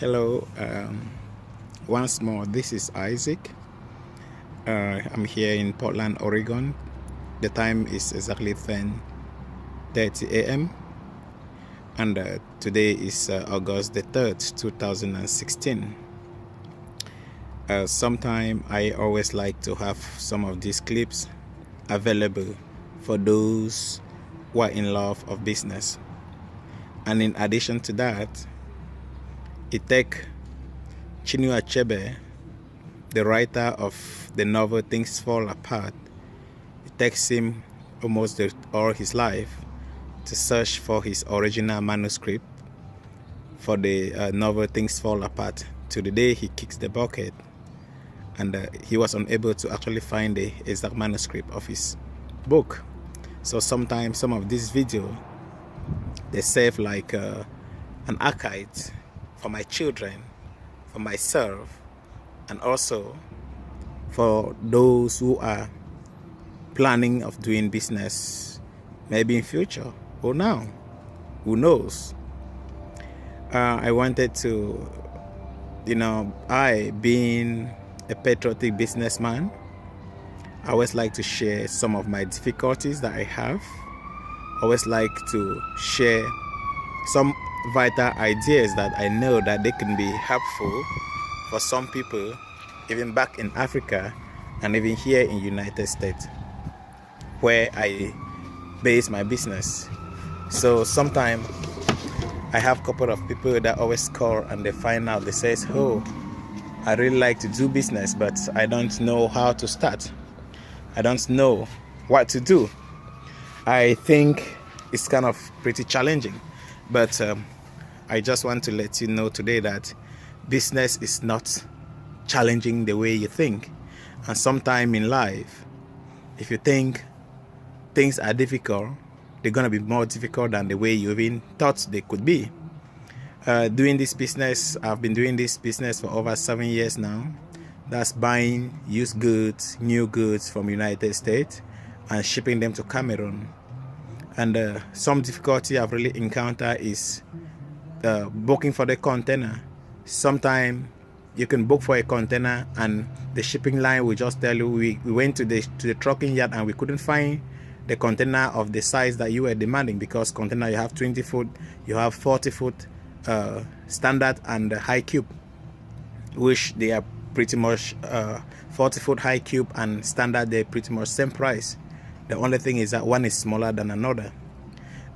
Hello, once more. This is Isaac. I'm here in Portland, Oregon. The time is exactly 10:30 a.m. and today is August the 3rd, 2016. Sometime I always like to have some of these clips available for those who are in love of business. And in addition to that, it takes Chinua Achebe, the writer of the novel Things Fall Apart. It takes him almost all his life to search for his original manuscript for the novel Things Fall Apart to the day he kicks the bucket, and he was unable to actually find the exact manuscript of his book. So sometimes some of these videos, they serve like an archive for my children, for myself, and also for those who are planning of doing business, maybe in future or now, who knows. I wanted to, I being a patriotic businessman, I always like to share some of my difficulties that I have. I always like to share some vital ideas that I know that they can be helpful for some people, even back in Africa and even here in United States, where I base my business. So sometimes I have a couple of people that always call and they find out, they say, oh, I really like to do business, but I don't know how to start. I don't know what to do. I think it's kind of pretty challenging, but I just want to let you know today that business is not challenging the way you think. And sometime in life, if you think things are difficult, they're going to be more difficult than the way you even thought they could be. Doing this business, I've been doing this business for over 7 years now. That's buying used goods, new goods from United States and shipping them to Cameroon. And some difficulty I've really encountered is booking for the container. Sometimes you can book for a container and the shipping line will just tell you, we went to the trucking yard and we couldn't find the container of the size that you were demanding, because container you have 20 foot, you have 40 foot standard and high cube, which they are pretty much 40 foot high cube and standard, they're pretty much same price. The only thing is that one is smaller than another.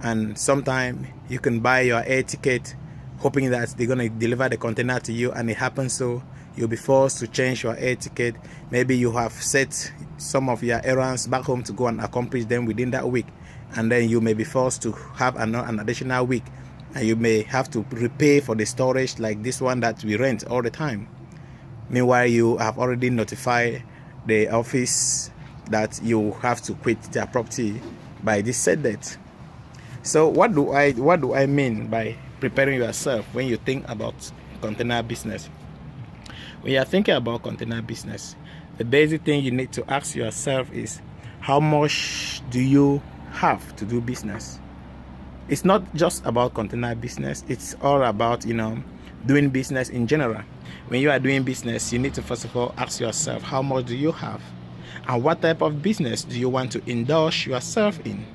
And sometimes you can buy your air ticket hoping that they're going to deliver the container to you, and it happens so you'll be forced to change your air ticket. Maybe you have set some of your errands back home to go and accomplish them within that week, and then you may be forced to have an additional week, and you may have to repay for the storage like this one that we rent all the time. Meanwhile, you have already notified the office that you have to quit their property by this set date. So what do I mean by preparing yourself when you think about container business? When you're thinking about container business, the basic thing you need to ask yourself is, how much do you have to do business? It's not just about container business, it's all about doing business in general. When you are doing business, you need to first of all ask yourself, how much do you have? And what type of business do you want to indulge yourself in?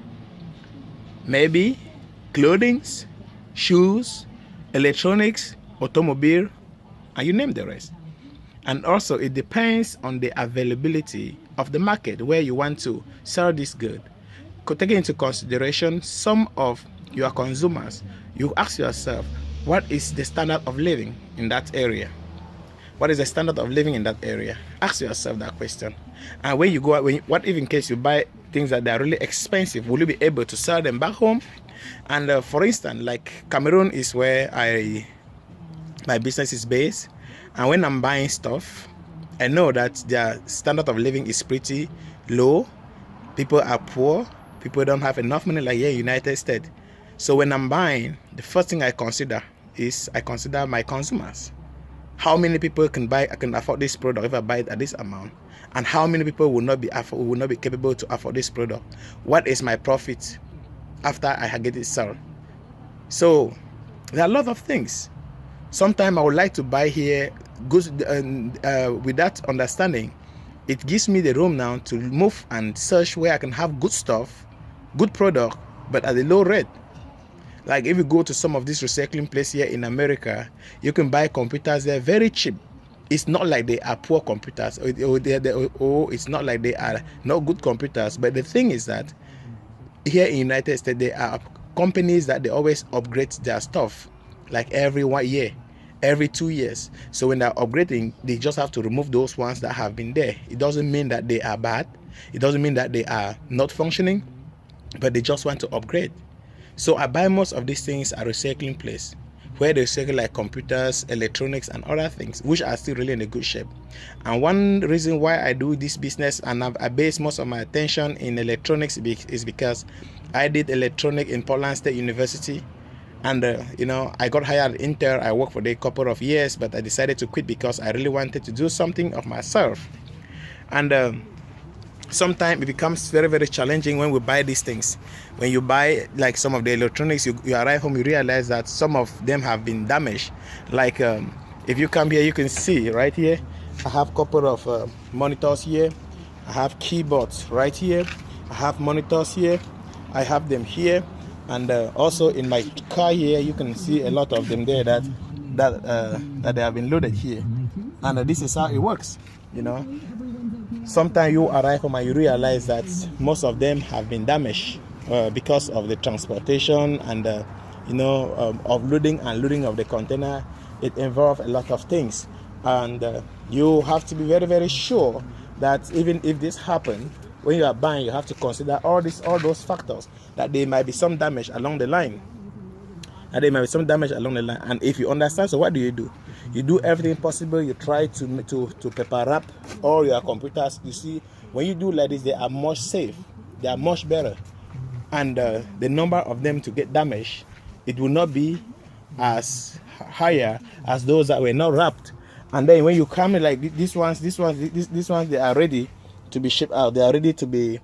Maybe clothing, shoes, electronics, automobile, and you name the rest. And also it depends on the availability of the market where you want to sell this good. Taking into consideration some of your consumers, you ask yourself, what is the standard of living in that area? What is the standard of living in that area? Ask yourself that question. And when you go out, what if in case you buy things that are really expensive, will you be able to sell them back home? And for instance, like Cameroon is where my business is based. And when I'm buying stuff, I know that their standard of living is pretty low. People are poor. People don't have enough money like here in the United States. So when I'm buying, the first thing I consider my consumers. How many people can afford this product if I buy it at this amount? And how many people will not be capable to afford this product? What is my profit after I get it sold? So there are a lot of things Sometimes I would like to buy here goods with that understanding. It gives me the room now to move and search where I can have good stuff, good product, but at a low rate. Like if you go to some of these recycling places here in America, you can buy computers there very cheap. It's not like they are poor computers, or it's not like they are not good computers. But the thing is that here in United States, there are companies that they always upgrade their stuff, like every 1 year, every 2 years. So when they're upgrading, they just have to remove those ones that have been there. It doesn't mean that they are bad. It doesn't mean that they are not functioning, but they just want to upgrade. So I buy most of these things at recycling place, where they recycle like computers, electronics, and other things, which are still really in a good shape. And one reason why I do this business and I base most of my attention in electronics is because I did electronic in Portland State University. And, I got hired at Intel. I worked for a couple of years, but I decided to quit because I really wanted to do something of myself. And sometimes it becomes very, very challenging when we buy these things. When you buy like some of the electronics, you arrive home, you realize that some of them have been damaged. Like if you come here, you can see right here, I have a couple of monitors here. I have keyboards right here. I have monitors here. I have them here. And also in my car here, you can see a lot of them there that they have been loaded here. And this is how it works, Sometimes you arrive home and you realize that most of them have been damaged because of the transportation and of loading and loading of the container. It involves a lot of things, and you have to be very, very sure that even if this happens, when you are buying, you have to consider all those factors, that there might be some damage along the line. And if you understand, so what do? You do everything possible. You try to paper wrap all your computers. You see, when you do like this, they are much safe. They are much better. And the number of them to get damaged, it will not be as higher as those that were not wrapped. And then when you come in like these ones, they are ready to be shipped out. They are ready to be.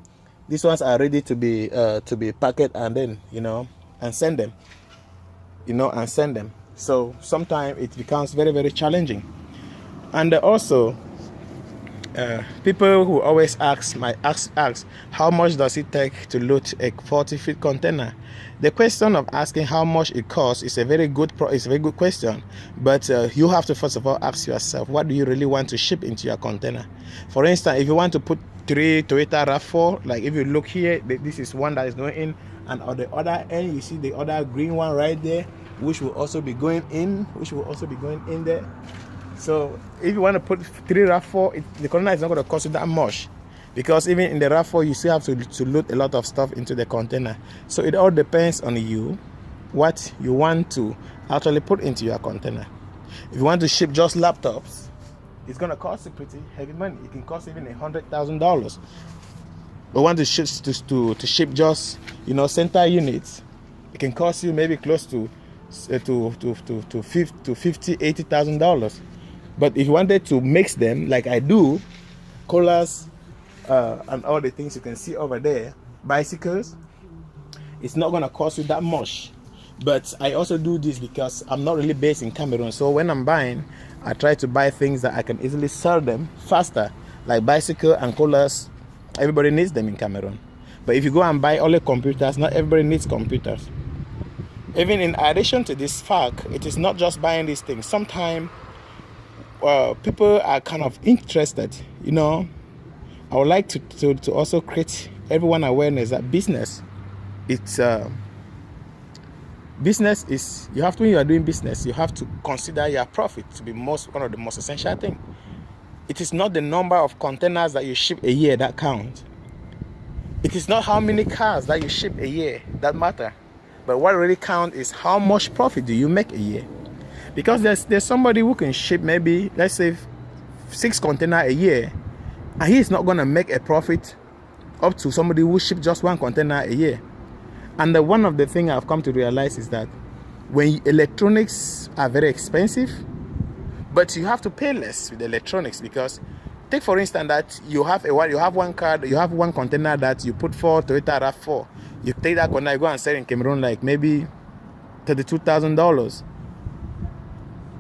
These ones are ready to be packed and then and send them. So sometimes it becomes very, very challenging. And also, people who always ask how much does it take to load a 40-feet container? The question of asking how much it costs is a very good question. But you have to first of all ask yourself, what do you really want to ship into your container? For instance, if you want to put 3 Toyota RAV4, like if you look here, this is one that is going in, and on the other end you see the other green one right there, which will also be going in there. So if you want to put 3 RAV4, the container is not going to cost you that much, because even in the RAV4 you still have to load a lot of stuff into the container. So it all depends on you, what you want to actually put into your container. If you want to ship just laptops, it's going to cost you pretty heavy money. It can cost even $100,000. But want to ship just center units, it can cost you maybe close to $80,000. But if you wanted to mix them like I do, coolers and all the things you can see over there, bicycles, it's not going to cost you that much. But I also do this because I'm not really based in Cameroon. So when I'm buying, I try to buy things that I can easily sell them faster, like bicycle and coolers. Everybody needs them in Cameroon. But if you go and buy only computers, not everybody needs computers. Even in addition to this fact, it is not just buying these things. Sometimes people are kind of interested. I would like to also create everyone awareness that business is, you have to, when you are doing business, you have to consider your profit to be one of the most essential things. It is not the number of containers that you ship a year that count. It is not how many cars that you ship a year that matter. But what really counts is how much profit do you make a year. Because there's somebody who can ship maybe, let's say, 6 containers a year, and he's not going to make a profit up to somebody who ships just 1 container a year. And one of the things I've come to realize is that when electronics are very expensive, but you have to pay less with electronics, because take for instance that you have one container that you put for Toyota RAV4. You take that container, you go and sell in Cameroon like maybe $32,000.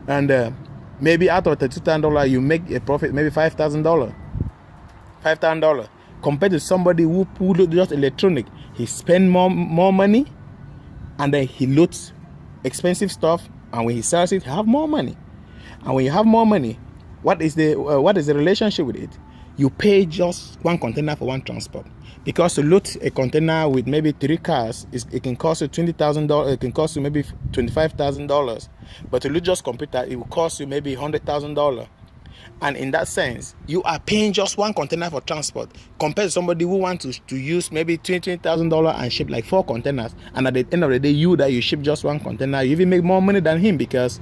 and maybe out of $32,000 you make a profit maybe $5,000 compared to somebody who do just electronic. He spend more money, and then he loads expensive stuff, and when he sells it, he have more money. And when you have more money, what is the relationship with it? You pay just one container for one transport. Because to load a container with maybe 3 cars, it can cost you $20,000. It can cost you maybe $25,000. But to load just computer, it will cost you maybe $100,000. And in that sense, you are paying just one container for transport compared to somebody who wants to use maybe $20,000 and ship like 4 containers. And at the end of the day, you ship just one container, you even make more money than him, because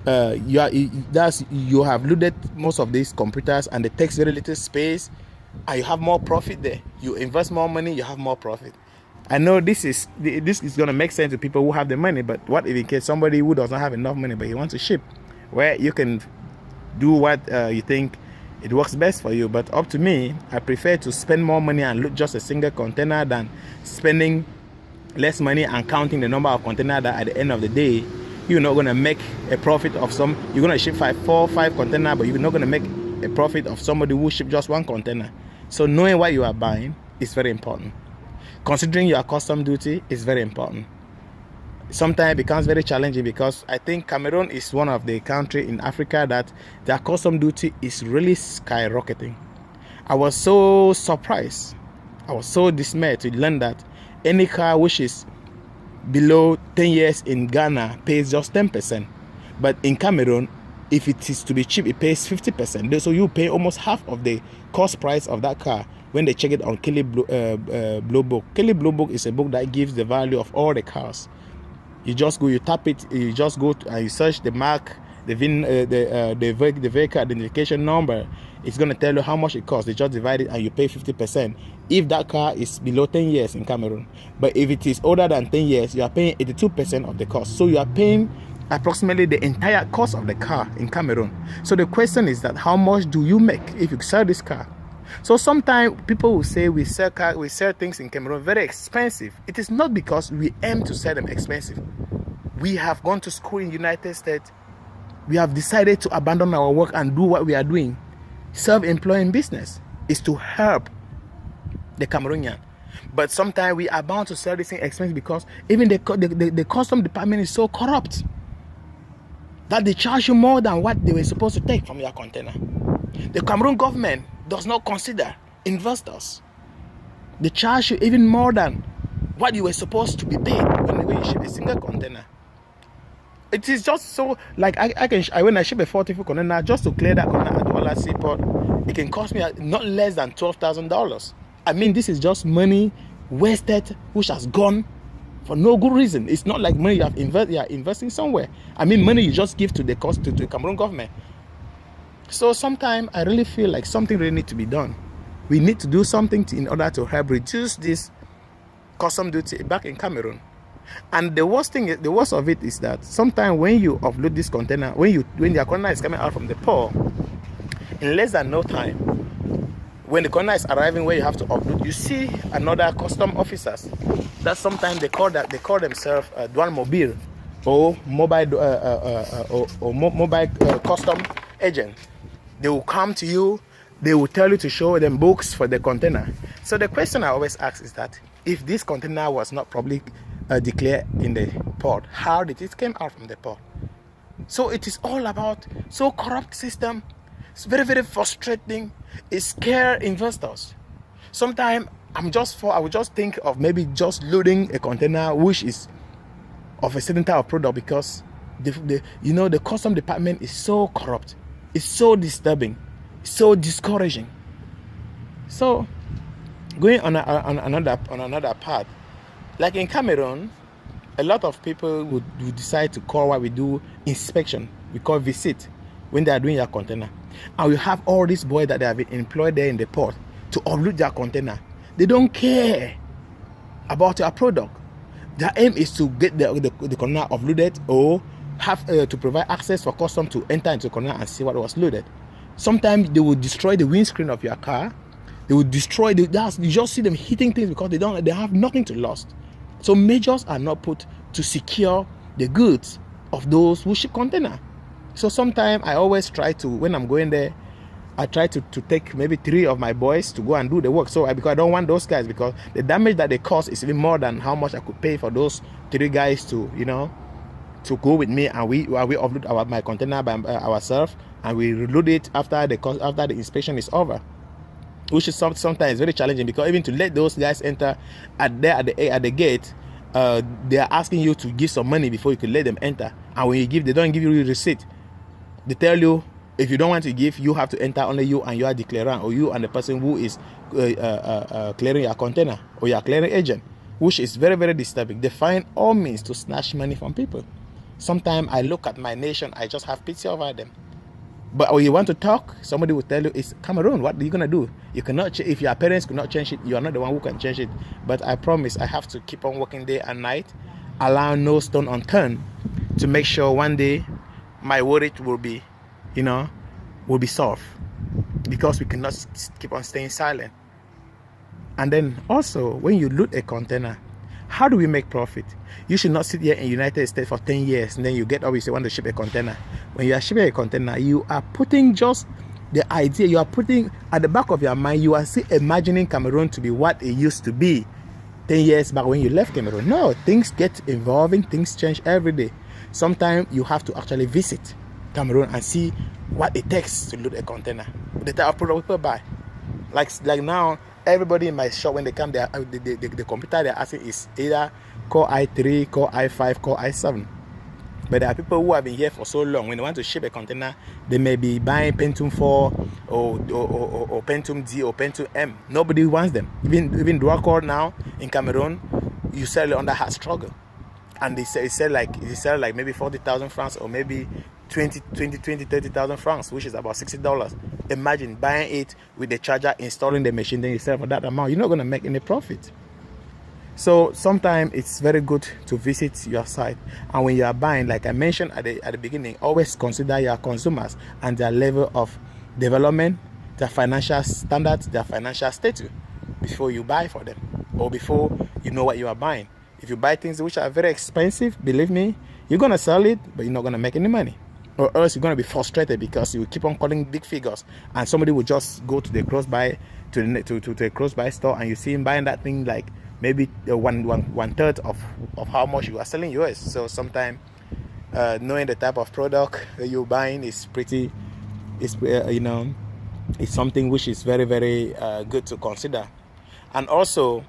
you have loaded most of these computers and it takes very little space, and you have more profit there. You invest more money, you have more profit. I know this is going to make sense to people who have the money, but what if in case somebody who does not have enough money but he wants to ship? Where you can do what you think it works best for you. But up to me, I prefer to spend more money and load just a single container than spending less money and counting the number of containers that at the end of the day you're not going to make a profit of some. You're going to ship 4 or 5 containers, but you're not going to make a profit of somebody who ship just one container. So knowing what you are buying is very important. Considering your custom duty is very important. Sometimes it becomes very challenging, because I think Cameroon is one of the countries in Africa that their custom duty is really skyrocketing. I was so surprised, I was so dismayed to learn that any car which is below 10 years in Ghana pays just 10%. But in Cameroon, if it is to be cheap, it pays 50%. So you pay almost half of the cost price of that car when they check it on Kelley Blue Book. Kelley Blue Book is a book that gives the value of all the cars. You just go, you tap it, you just go and you search the mark, the VIN, the vehicle identification number. It's going to tell you how much it costs. They just divide it and you pay 50% if that car is below 10 years in Cameroon. But if it is older than 10 years, you are paying 82% of the cost. So you are paying approximately the entire cost of the car in Cameroon. So the question is that how much do you make if you sell this car? So sometimes people will say we sell things in Cameroon very expensive. It is not because we aim to sell them expensive. We have gone to school in the United States. We have decided to abandon our work and do what we are doing. Self-employing business is to help the Cameroonian. But sometimes we are bound to sell this thing expensive because even the custom department is so corrupt that they charge you more than what they were supposed to take from your container. The Cameroon government does not consider investors. They charge you even more than what you were supposed to be paid when you ship a single container. It is just so, like when I ship a 40-foot container, just to clear that container at Douala Seaport, it can cost me not less than $12,000. I mean, this is just money wasted, which has gone for no good reason. It's not like money you are investing somewhere. I mean, money you just give to the Cameroon government. So sometimes I really feel like something really needs to be done. We need to do something in order to help reduce this custom duty back in Cameroon. And the worst of it is that sometimes when you offload this container, when the container is coming out from the port, in less than no time, when the container is arriving where you have to offload, you see another custom officers that sometimes they call themselves douane mobile or mobile custom agent. They will come to you, they will tell you to show them books for the container. So the question I always ask is that if this container was not probably declared in the port, how did it come out from the port? So it is all about so corrupt system. It's very, very frustrating. It scares investors. Sometimes I would just think of maybe just loading a container which is of a certain type of product, because the custom department is so corrupt. It's so disturbing, so discouraging. So going on another part, like in Cameroon, a lot of people would decide to call what we do inspection. We call visit when they are doing your container. And we have all these boys that they have been employed there in the port to offload their container. They don't care about your product. Their aim is to get the container offloaded or have to provide access for custom to enter into the container and see what was loaded. Sometimes they will destroy the windscreen of your car. They will destroy you just see them hitting things because they have nothing to lose. So measures are not put to secure the goods of those who ship container. So sometimes I always try to, when I'm going there, I try to take maybe 3 of my boys to go and do the work. So because I don't want those guys, because the damage that they cause is even more than how much I could pay for those 3 guys to, to go with me, and we offload my container by ourselves, and we reload it after the inspection is over, which is sometimes very challenging, because even to let those guys enter at the gate, they are asking you to give some money before you can let them enter, and when you give, they don't give you a receipt. They tell you, if you don't want to give, you have to enter, only you and your declarant, or you and the person who is clearing your container, or your clearing agent, which is very, very disturbing. They find all means to snatch money from people. Sometimes I look at my nation, I just have pity over them. But when you want to talk, somebody will tell you, it's Cameroon, what are you going to do? You cannot, if your parents could not change it, you are not the one who can change it. But I promise I have to keep on working day and night, allow no stone unturned, to make sure one day my worry will be, will be solved. Because we cannot keep on staying silent. And then also, when you loot a container, how do we make profit? You should not sit here in the United States for 10 years and then you get up, you say, want to ship a container. When you are shipping a container, you are putting just the idea, you are putting at the back of your mind, you are still imagining Cameroon to be what it used to be 10 years back when you left Cameroon. No, things get evolving, things change every day. Sometimes you have to actually visit Cameroon and see what it takes to load a container, the type of product people buy. Like now, everybody in my shop, when they come, the computer they're asking is either Core i3, Core i5, Core i7. But there are people who have been here for so long. When they want to ship a container, they may be buying Pentium 4 or Pentium D or Pentium M. Nobody wants them. Even dual core now in Cameroon, you sell it under hard struggle, and they sell like maybe 40,000 francs, or maybe 30,000 francs, which is about $60. Imagine buying it with the charger, installing the machine, then you sell for that amount. You're not going to make any profit. So sometimes it's very good to visit your site, and when you are buying, like I mentioned at the beginning, always consider your consumers and their level of development, their financial standards, their financial status before you buy for them, or before you know what you are buying. If you buy things which are very expensive, believe me, you're going to sell it, but you're not going to make any money. Or else you're going to be frustrated because you keep on calling big figures, and somebody will just go to the cross-buy to the cross-buy store, and you see him buying that thing like maybe one third of how much you are selling yours. So sometimes knowing the type of product that you're buying is it's something which is very, very good to consider. And also,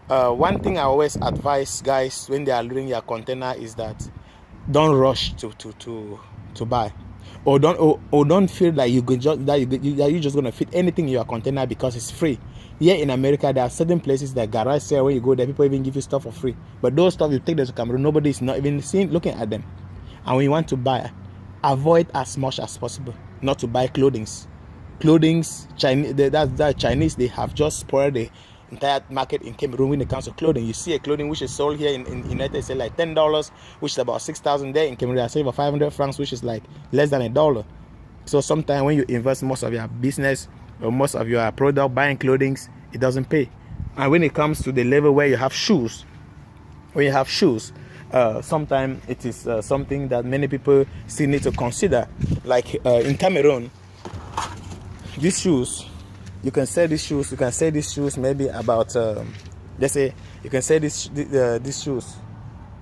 one thing I always advise guys when they are loading your container is that don't rush to buy, or don't feel like you're just gonna fit anything in your container because it's free. Here in America, there are certain places that garage sale, when you go there, people even give you stuff for free. But those stuff, you take them to Cameroon, nobody is not even looking at them. And when you want to buy, avoid as much as possible not to buy clothings. Chinese, that Chinese, they have just spoiled the entire market in Cameroon when it comes to clothing. You see a clothing which is sold here in United States like $10, which is about 6,000 there. In Cameroon, I sell for 500 francs, which is like less than $1. So sometimes when you invest most of your business or most of your product buying clothing, it doesn't pay. And when it comes to the level where you have shoes, sometimes it is something that many people still need to consider. Like in Cameroon, these shoes, you can sell these shoes maybe about let's say you can sell these shoes,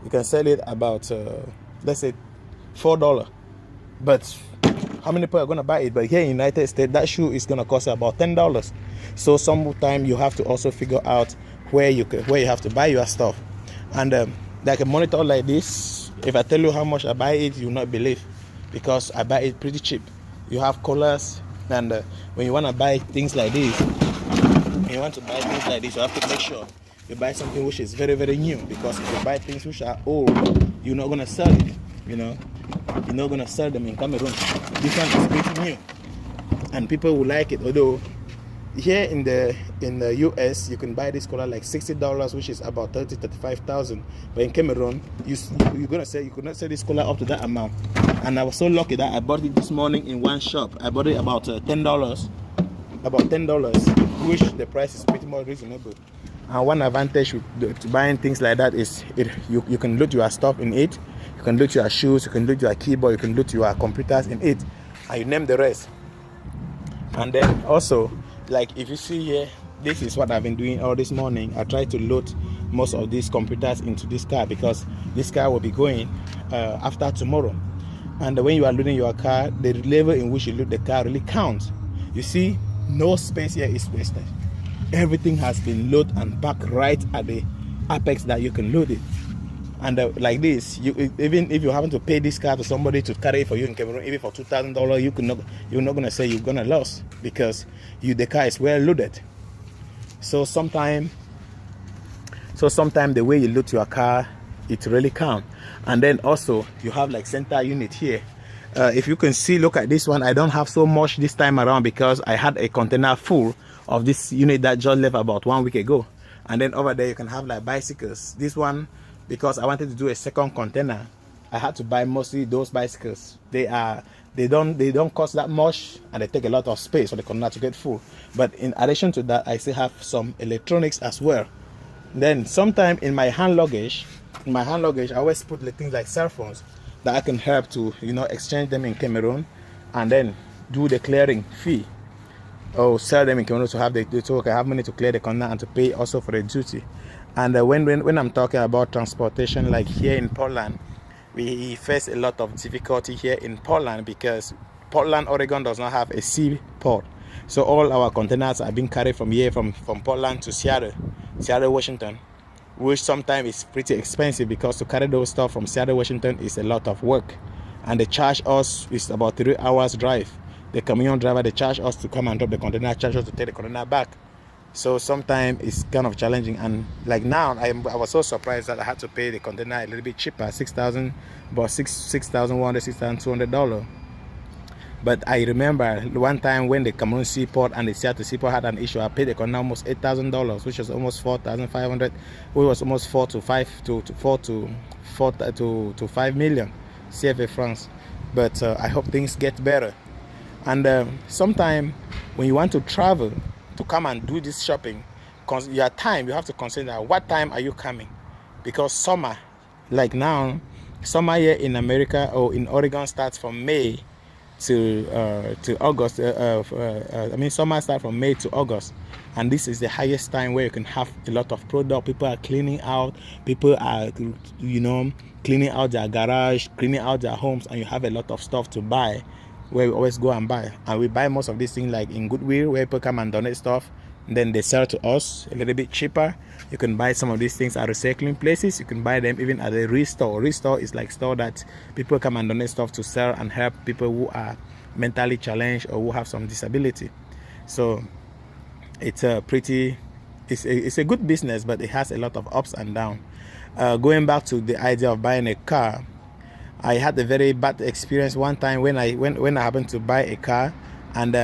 you can sell it about let's say $4. But how many people are going to buy it? But here in the United States, that shoe is going to cost about $10. So sometimes you have to also figure out where you have to buy your stuff. And like a monitor like this, if I tell you how much I buy it, you will not believe, because I buy it pretty cheap. You have colors, and when you want to buy things like this, you have to make sure you buy something which is very, very new, because if you buy things which are old, you're not going to sell it. You're not going to sell them in Cameroon. This one is pretty new, and people will like it. Although here in the US, you can buy this color like $60, which is about 35,000. But in Cameroon, you could not sell this color up to that amount. And I was so lucky that I bought it this morning in one shop. I bought it about $10, which the price is pretty more reasonable. And one advantage to buying things like that is you can load your stuff in it. You can load your shoes, you can load your keyboard, you can load your computers in it, and you name the rest. And then also, like if you see here, this is what I've been doing all this morning. I tried to load most of these computers into this car because this car will be going after tomorrow. And when you are loading your car, the level in which you load the car really counts. You see, no space here is wasted. Everything has been loaded and packed right at the apex that you can load it. And like this, even if you happen to pay this car to somebody to carry it for you in Cameroon, even for $2,000, you're not gonna say you're gonna lose because the car is well loaded. So sometimes the way you load your car, it really counts. And then also you have like center unit here. If you can see, look at this one. I don't have so much this time around because I had a container full of this unit that just left about 1 week ago. And then over there you can have like bicycles. This one, because I wanted to do a second container, I had to buy mostly those bicycles. They don't cost that much and they take a lot of space for the container to get full. But in addition to that, I still have some electronics as well. Then sometimes in my hand luggage, I always put the things like cell phones that I can help to exchange them in Cameroon and then do the clearing fee, or sell them in Cameroon to have so I can have money to clear the container and to pay also for the duty. And when I'm talking about transportation, like here in Portland, we face a lot of difficulty here in Portland because Portland, Oregon does not have a seaport. So all our containers are being carried from here, from Portland to Seattle, Washington, which sometimes is pretty expensive because to carry those stuff from Seattle, Washington is a lot of work. And they charge us, it's about 3 hours drive. The camion driver, they charge us to come and drop the container, charge us to take the container back. So sometimes it's kind of challenging. And like now, I was so surprised that I had to pay the container a little bit cheaper, $6,100, $6,200. But I remember one time when the Cameroon Seaport and the Seattle Seaport had an issue, I paid the container almost $8,000, which was almost $4,500, which was almost 4 to 5 million CFA francs. But I hope things get better. And sometimes when you want to travel to come and do this shopping, your time, you have to consider what time are you coming, because summer, like now, summer here in America or in Oregon starts from May to August. Summer starts from May to August, and this is the highest time where you can have a lot of product. People are cleaning out, cleaning out their garage, cleaning out their homes, and you have a lot of stuff to buy, where we always go and buy. And we buy most of these things like in Goodwill, where people come and donate stuff, and then they sell to us a little bit cheaper. You can buy some of these things at recycling places. You can buy them even at a Restore. Restore is like store that people come and donate stuff to sell and help people who are mentally challenged or who have some disability. So it's a good business, but it has a lot of ups and downs. Going back to the idea of buying a car, I had a very bad experience one time when I happened to buy a car, and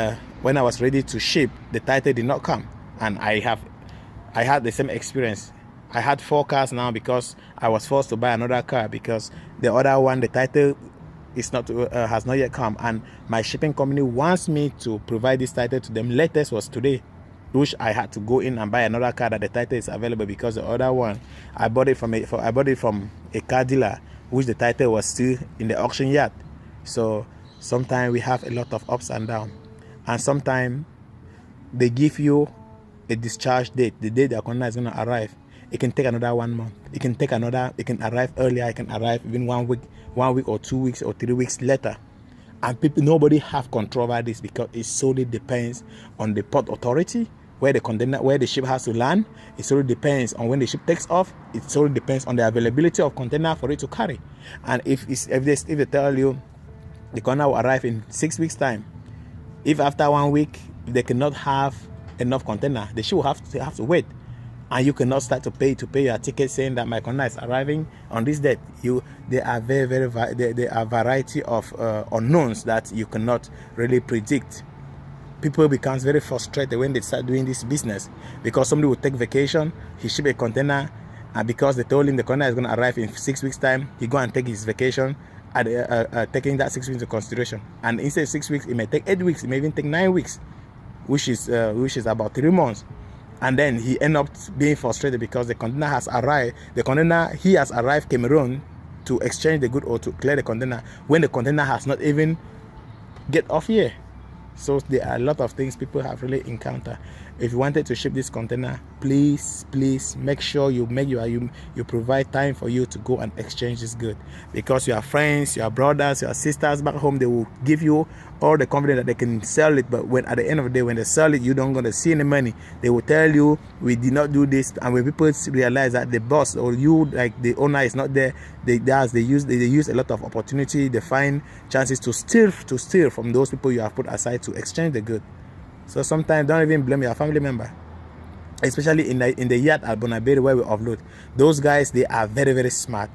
when I was ready to ship, the title did not come, and I had the same experience. I had 4 cars now because I was forced to buy another car because the other one, the title is not has not yet come, and my shipping company wants me to provide this title to them. Latest was today, which I had to go in and buy another car that the title is available, because the other one I bought it from a car dealer, which the title was still in the auction yard. So sometimes we have a lot of ups and downs, and sometimes they give you a discharge date, the date the container is going to arrive. It can take another 1 month. It can arrive earlier. It can arrive even 1 week or 2 weeks or 3 weeks later. And nobody have control over this because it solely depends on the port authority, where the ship has to land. It solely depends on when the ship takes off. It solely depends on the availability of container for it to carry. And if they tell you the container will arrive in 6 weeks time, if after 1 week they cannot have enough container, the ship will have to wait, and you cannot start to pay your ticket saying that my container is arriving on this date. There are there are variety of unknowns that you cannot really predict. People becomes very frustrated when they start doing this business, because somebody will take vacation, he ship a container, and because they told him the container is going to arrive in 6 weeks time, he go and take his vacation, taking that 6 weeks into consideration. And instead of 6 weeks, it may take 8 weeks, it may even take 9 weeks, which is about 3 months. And then he end up being frustrated because the container has arrived. He has arrived Cameroon to exchange the good or to clear the container when the container has not even get off here. So there are a lot of things people have really encountered. If you wanted to ship this container, please make sure you provide time for you to go and exchange this good, because your friends, your brothers, your sisters back home, they will give you all the confidence that they can sell it, but when at the end of the day, when they sell it, you don't gonna see any money. They will tell you we did not do this, and when people realize that the boss or you, like the owner, is not there, they use a lot of opportunity. They find chances to steal from those people you have put aside to exchange the good. So sometimes don't even blame your family member, especially in the yard at Bonaberi where we offload. Those guys, they are very, very smart.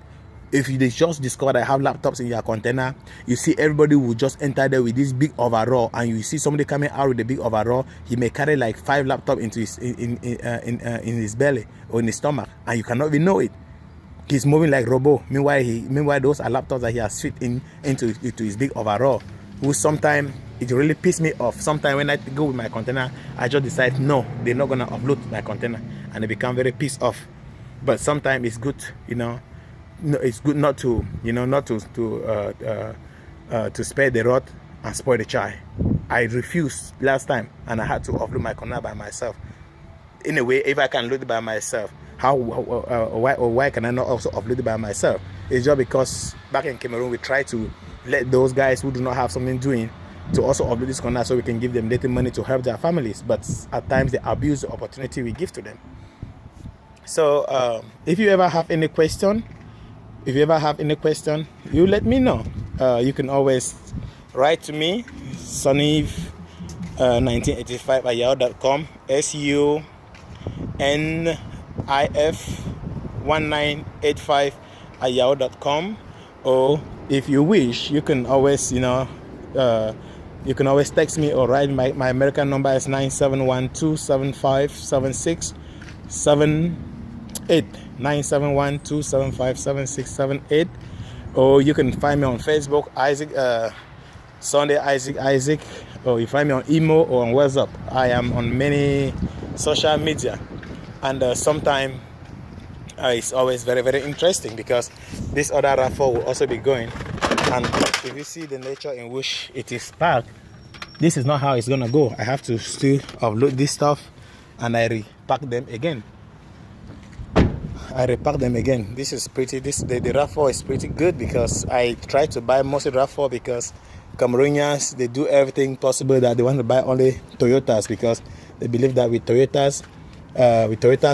If they just discover that I have laptops in your container, you see everybody will just enter there with this big overall, and you see somebody coming out with a big overall. He may carry like 5 laptops into his in his belly or in his stomach, and you cannot even know it. He's moving like robo. Meanwhile those are laptops that he has fit into his big overall. Who sometimes it really pisses me off. Sometimes when I go with my container, I just decide no, they're not gonna offload my container, and they become very pissed off. But sometimes it's good, it's good not to spare the rod and spoil the child. I refused last time, and I had to offload my container by myself. In a way, if I can load it by myself, why can I not also offload it by myself? It's just because back in Cameroon we try to let those guys who do not have something doing to also offload this container so we can give them little money to help their families. But at times they abuse the opportunity we give to them. So if you ever have any question, you let me know. You can always write to me, sunif1985@yahoo.com, sunif1985@yahoo.com. Or if you wish, you can always text me or write. My American number is 971-275-7678, 971-275-7678. Or you can find me on Facebook, Sunday Isaac, or you find me on email or on WhatsApp. I am on many social media, and sometimes it's always very, very interesting because this other raffle will also be going. And if you see the nature in which it is packed, this is not how it's gonna go. I have to still offload this stuff, and I repack them again. This is pretty. The raffle is pretty good because I try to buy mostly raffle because Cameroonians, they do everything possible that they want to buy only Toyotas, because they believe that with Toyota's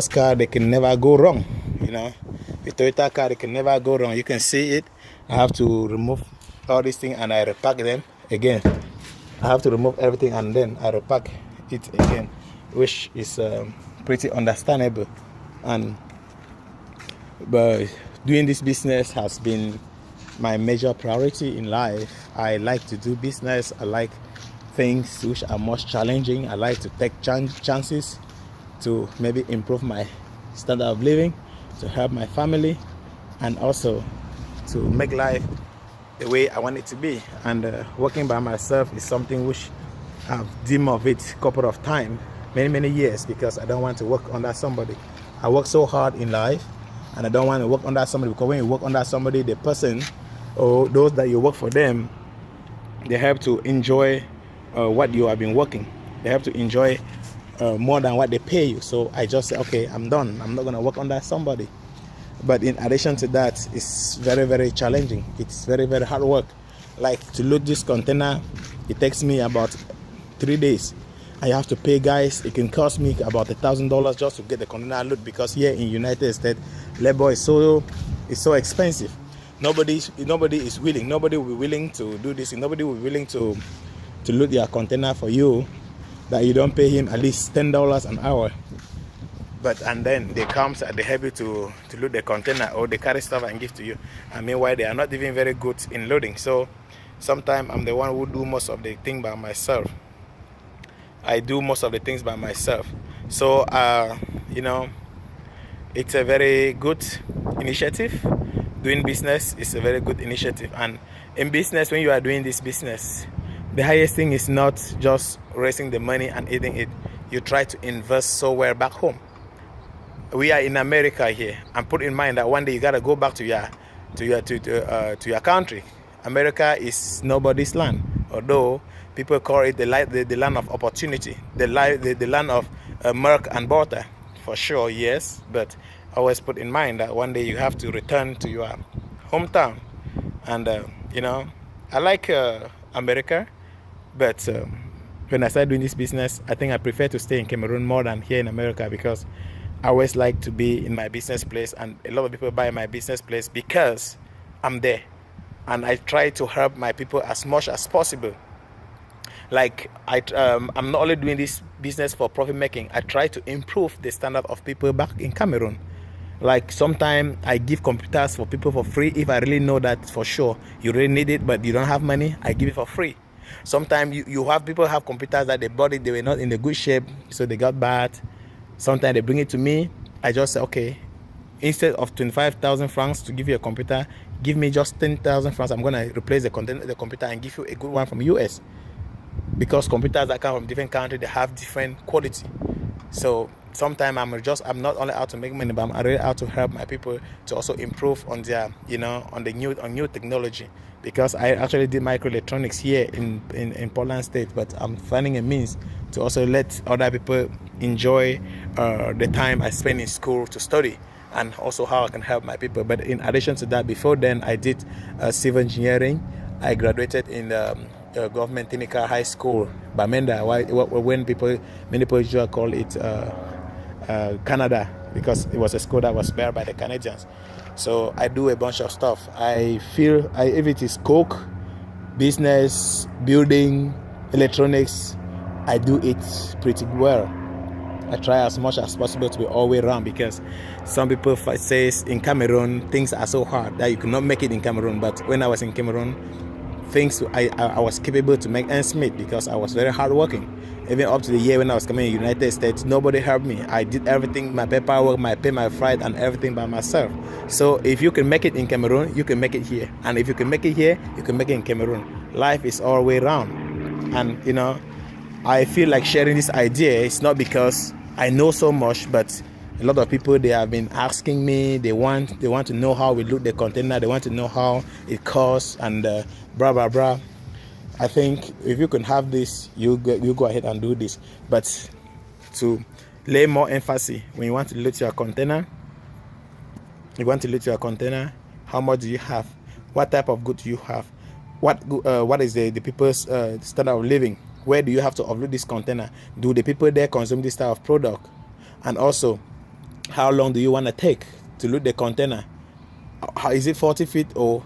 car they can never go wrong. With Toyota car they can never go wrong. You can see it. I have to remove all these things and I repack them again. I have to remove everything and then I repack it again, which is pretty understandable. But doing this business has been my major priority in life. I like to do business. I like things which are most challenging. I like to take chances to maybe improve my standard of living, to help my family, and also to make life the way I want it to be. And working by myself is something which I've dreamed of it a couple of times, many years, because I don't want to work under somebody. I work so hard in life, and I don't want to work under somebody, because when you work under somebody, the person or those that you work for them, they have to enjoy what you have been working. They have to enjoy more than what they pay you. So I just say, okay, I'm done. I'm not going to work under somebody. But in addition to that, it's very, very challenging. It's very, very hard work. Like to load this container, it takes me about 3 days. I have to pay guys. It can cost me about $1,000 just to get the container load, because here in United States, labor is so expensive. Nobody is willing. Nobody will be willing to do this. Nobody will be willing to load your container for you that you don't pay him at least $10 an hour. And then they come and they help you to load the container, or they carry stuff and give to you. And meanwhile, they are not even very good in loading. So sometimes I'm the one who do most of the thing by myself. I do most of the things by myself. So it's a very good initiative. Doing business is a very good initiative. And in business, when you are doing this business, the highest thing is not just raising the money and eating it. You try to invest somewhere back home. We are in America here, and put in mind that one day you gotta go back to your to your country. America is nobody's land, although people call it the land of opportunity, the land of milk and butter, for sure, yes. But always put in mind that one day you have to return to your hometown. And I like America, but when I started doing this business, I think I prefer to stay in Cameroon more than here in America, because I always like to be in my business place, and a lot of people buy my business place because I'm there, and I try to help my people as much as possible. Like I'm not only doing this business for profit making. I try to improve the standard of people back in Cameroon. Like sometimes I give computers for people for free if I really know that for sure you really need it, but you don't have money. I give it for free. Sometimes you have people have computers that they bought it, they were not in the good shape, so they got bad. Sometimes they bring it to me. I just say, okay, instead of 25,000 francs to give you a computer, give me just 10,000 francs. I'm gonna replace the computer and give you a good one from US, because computers that come from different countries, they have different quality. So sometimes I'm not only out to make money, but I'm really out to help my people to also improve on their on new technology. Because I actually did microelectronics here in Portland State, but I'm finding a means to also let other people enjoy the time I spend in school to study, and also how I can help my people. But in addition to that, before then I did civil engineering. I graduated in government technical high school, Bamenda, when many people usually call it Canada, because it was a school that was built by the Canadians. So I do a bunch of stuff. I feel if it is coke, business, building, electronics, I do it pretty well. I try as much as possible to be all the way around, because some people say in Cameroon things are so hard that you cannot make it in Cameroon. But when I was in Cameroon, I was capable to make ends meet, because I was very hardworking. Even up to the year when I was coming in the United States, nobody helped me. I did everything, my paperwork, my pay, my flight, and everything by myself. So if you can make it in Cameroon, you can make it here. And if you can make it here, you can make it in Cameroon. Life is all the way around. And I feel like sharing this idea. It's not because I know so much, but a lot of people, they have been asking me. They want to know how we load the container. They want to know how it costs, and blah blah blah. I think if you can have this, you go ahead and do this. But to lay more emphasis, when you want to load your container, how much do you have? What type of good do you have? What is the people's standard of living? Where do you have to offload this container? Do the people there consume this type of product? And also, how long do you want to take to load the container? Is it 40 feet, or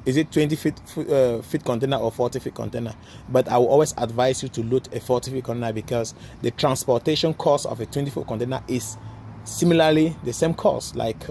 is it 20 feet container, or 40 feet container? But I will always advise you to load a 40 feet container, because the transportation cost of a 20 foot container is similarly the same cost. Like